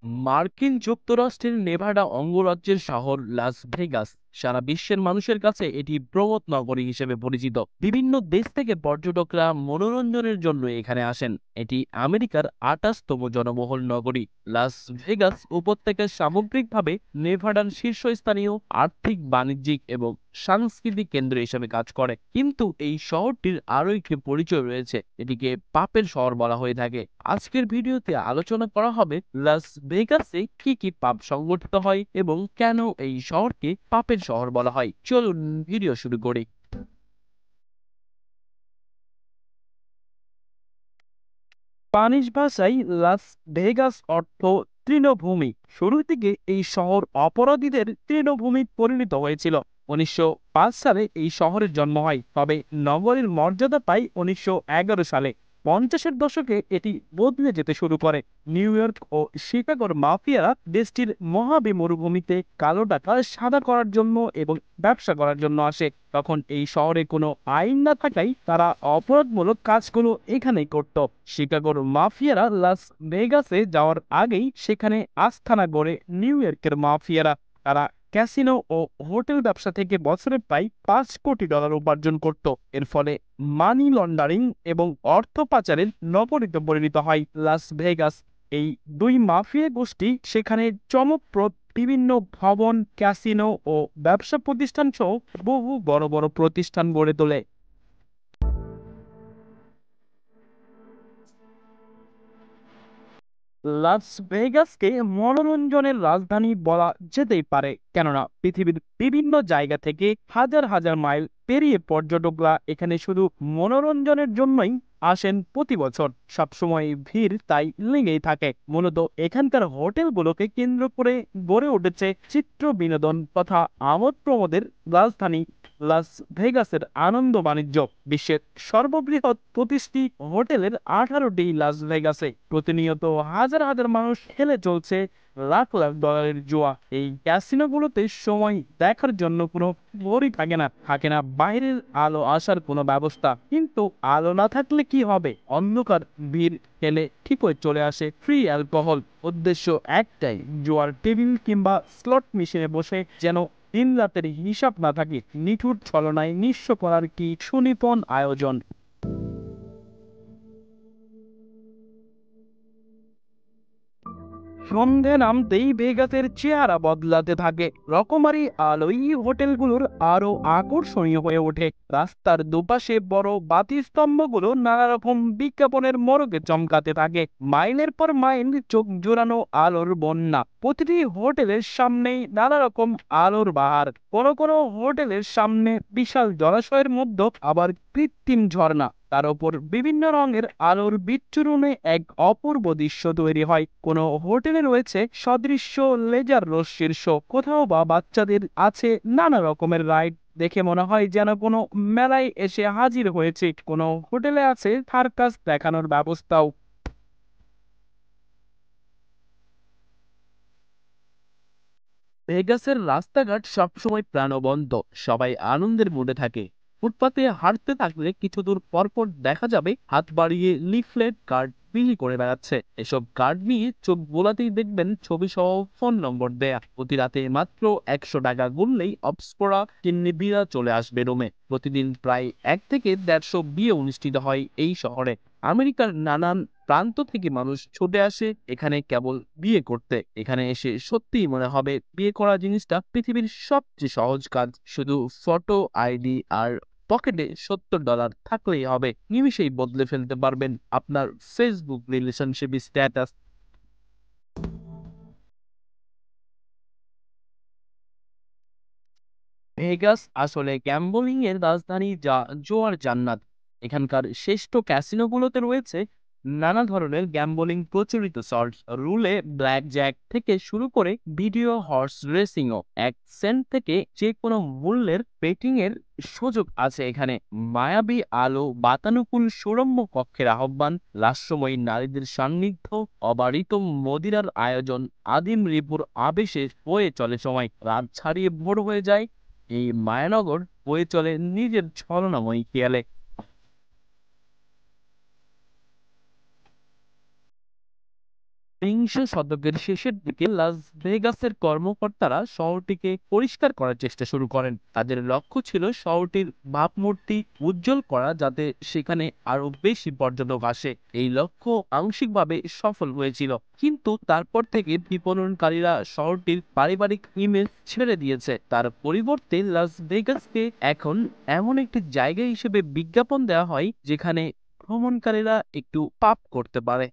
মার্কিন যুক্তরাষ্ট্রের নেভাডা অঙ্গরাজ্যের শহর লাস ভেগাস সারা বিশ্বের মানুষের কাছে এটি বৃহৎ নগরী হিসেবে পরিচিত। বিভিন্ন দেশ থেকে পর্যটকরা মনোরঞ্জনের জন্য এখানে আসেন। এটি আমেরিকার 28তম জনবহুল নগরী। লাস ভেগাস উপত্যকার সামগ্রিকভাবে নেভাডার শীর্ষস্থানীয় আর্থিক, বাণিজ্যিক এবং সাংস্কৃতিক কেন্দ্র হিসেবে কাজ করে। কিন্তু এই শহরটির আরও একটি পরিচয় রয়েছে, এটিকে পাপের শহর বলা হয়ে থাকে। আজকের ভিডিওতে আলোচনা করা হবে লাস ভেগাসে কি কি পাপ সংগঠিত হয় এবং কেন এই শহরকে পাপের শহর বলা হয়। চলুন ভিডিও শুরু করি। স্প্যানিশ ভাষায় লাস ভেগাস অর্থ তৃণভূমি। শুরু থেকে এই শহর অপরাধীদের তৃণভূমি পরিণত হয়েছিল। 1905 সালে এই শহরের জন্ম হয়, তবে নগরীর মর্যাদা পায় 1911 সালে। 50-এর দশকে এটি বদলে যেতে শুরু করে। নিউ ইয়র্ক ও শিকাগোর মাফিয়ারা দেশটির মহাবি মরুভূমিতে কালো টাকা সাদা করার জন্য এবং ব্যবসা করার জন্য আসে। তখন এই শহরে কোনো আইন না থাকায় তারা অপরাধমূলক কাজগুলো এখানেই করত। শিকাগোর মাফিয়ারা লাস ভেগাসে যাওয়ার আগেই সেখানে আস্তানা গড়ে নিউ ইয়র্কের মাফিয়ারা। তারা ক্যাসিনো ও হোটেল ব্যবসা থেকে বছরে প্রায় $5 কোটি উপার্জন করত। এর ফলে মানি লন্ডারিং এবং অর্থ পাচারের নগরীতে পরিণত হয় লাস ভেগাস। এই দুই মাফিয়া গোষ্ঠী সেখানে চমকপ্রদ বিভিন্ন ভবন, ক্যাসিনো ও ব্যবসা প্রতিষ্ঠান সহ বহু বড় বড় প্রতিষ্ঠান গড়ে তোলে। লাস ভেগাসকে মনোরঞ্জনের রাজধানী বলা যেতেই পারে, কেননা পৃথিবীর বিভিন্ন জায়গা থেকে হাজার হাজার মাইল পেরিয়ে পর্যটকরা এখানে শুধু মনোরঞ্জনের জন্যই আসেন প্রতি বছর। সবসময় ভিড় তাই লেগেই থাকে। মূলত এখানকার হোটেলগুলোকে কেন্দ্র করে গড়ে উঠেছে চিত্র বিনোদন তথা আমোদ প্রমোদের রাজধানী লাস ভেগাসের আনন্দ বাণিজ্য। বিশ্বের সর্ববৃহৎ 25টি হোটেলের 18টি লাস ভেগাসে। প্রতিনিয়ত হাজার হাজার মানুষ খেলে চলছে লাখ লাখ ডলারের জুয়া। এই ক্যাসিনোগুলোতে সময় দেখার জন্য কোনো ঘড়ি থাকে না বাইরের আলো আসার কোনো ব্যবস্থা। কিন্তু আলো না থাকলে কি হবে? অন্ধকার। ভিড় খেলে ঠিকই চলে আসে ফ্রি অ্যালকোহল। উদ্দেশ্য একটাই, জুয়ার টেবিল কিংবা স্লট মেশিনে বসে যেন দিন রাতের হিসাব না থাকে। নিঠুর ছলনায় নিঃস্ব করার কি সুনিপুণ আয়োজন। সন্ধে নামতেই ভেগাসের চেহারা বদলাতে থাকে। রকমারি আলোই হোটেলগুলোর আরো আকর্ষণীয় হয়ে ওঠে। রাস্তার দুপাশে বড় বাতি স্তম্ভগুলো নানা রকম বিজ্ঞাপনের মোড়কে চমকাতে থাকে। মাইলের পর মাইল চোখ জোড়ানো আলোর বন্যা। প্রতিটি হোটেলের সামনেই নানা রকম আলোর বাহার। কোনো কোনো হোটেলের সামনে বিশাল জলাশয়ের মধ্যে আবার কৃত্রিম ঝর্ণা। তার উপর বিভিন্ন রঙের আলোর বিচ্ছুরণে এক অপূর্ব দৃশ্য তৈরি হয়। কোনো হোটেলে রয়েছে সদৃশ্য লেজার রশ্মির শো, কোথাও বা বাচ্চাদের আছে নানা রকমের রাইড। দেখে মনে হয় যেন কোনো মেলায় এসে হাজির হয়েছে। কোনো হোটেলে আছে সার্কাস দেখানোর ব্যবস্থাও। ভেগাসের রাস্তাঘাট সবসময় প্রাণবন্ত, সবাই আনন্দের মুডে থাকে। ফুটপাতে হাঁটতে থাকলে কিছু দূর পরপর দেখা যাবে হাত বাড়িয়ে লিফলেট, কার্ড বিলি করে বেড়াচ্ছে। এসব কার্ড নিয়ে চোখ বোলাতেই দেখবেন ছবি সহ ফোন নম্বর দেয়া। প্রতি রাতে মাত্র $100 গুনলেই অপসপরা কিন্নিবিরা চলে আসবে রুমে। প্রতিদিন প্রায় 1 থেকে 150 বিয়ে অনুষ্ঠিত হয় এই শহরে। আমেরিকার নানান প্রান্ত থেকে মানুষ ছুটে আসে এখানে কেবল বিয়ে করতে। এখানে এসে সত্যিই মনে হবে বিয়ে করা জিনিসটা পৃথিবীর সবচেয়ে সহজ কাজ। শুধু ফটো, আইডি আর পকেটে $70 থাকলেই হবে। নিমিষেই বদলে ফেলতে পারবেন আপনার ফেসবুক রিলেশনশিপ স্ট্যাটাস। ভেগাস আসলে গ্যাম্বলিং এর রাজধানী, যা জোয়ার জান্নাত। এখানকার শ্রেষ্ঠ ক্যাসিনোগুলোতে রয়েছে নানা ধরনের গ্যাম্বলিং প্রচলিত সল্ট রুলে ব্ল্যাক জ্যাক থেকে শুরু করে ভিডিও হর্স রেসিংও। 1 সেন্ট থেকে যে কোনো মূল্যের বেটিং এর সুযোগ আছে এখানে। মায়াবী আলো, বাতানুকূল সুরম্য কক্ষের আহ্বান, লাস্যময়ী নারীদের সান্নিধ্য, অবারিত মদিরার আয়োজন, আদিম রিপুর আবেশে বয়ে চলে সময়। রাত ছাড়িয়ে ভোর হয়ে যায়, এই মায়ানগর বয়ে চলে নিজের ছলনাময়ী খেয়ালে। বিংশ শতকের শেষের দিকে লাস ভেগাসের কর্মকর্তারা শহরটিকে পরিষ্কার করার চেষ্টা শুরু করেন। তাদের লক্ষ্য ছিল শহরটির ভাবমূর্তি উজ্জ্বল করা, যাতে সেখানে আরো বেশি পর্যটক আসে। এই লক্ষ্য আংশিকভাবে সফল হয়েছিল, কিন্তু তারপর থেকে বিপণনকারীরা শহরটির পারিবারিক ইমেজ ছেড়ে দিয়েছে। তার পরিবর্তে লাস ভেগাসকে এখন এমন একটি জায়গা হিসেবে বিজ্ঞাপন দেওয়া হয় যেখানে ভ্রমণকারীরা একটু পাপ করতে পারে।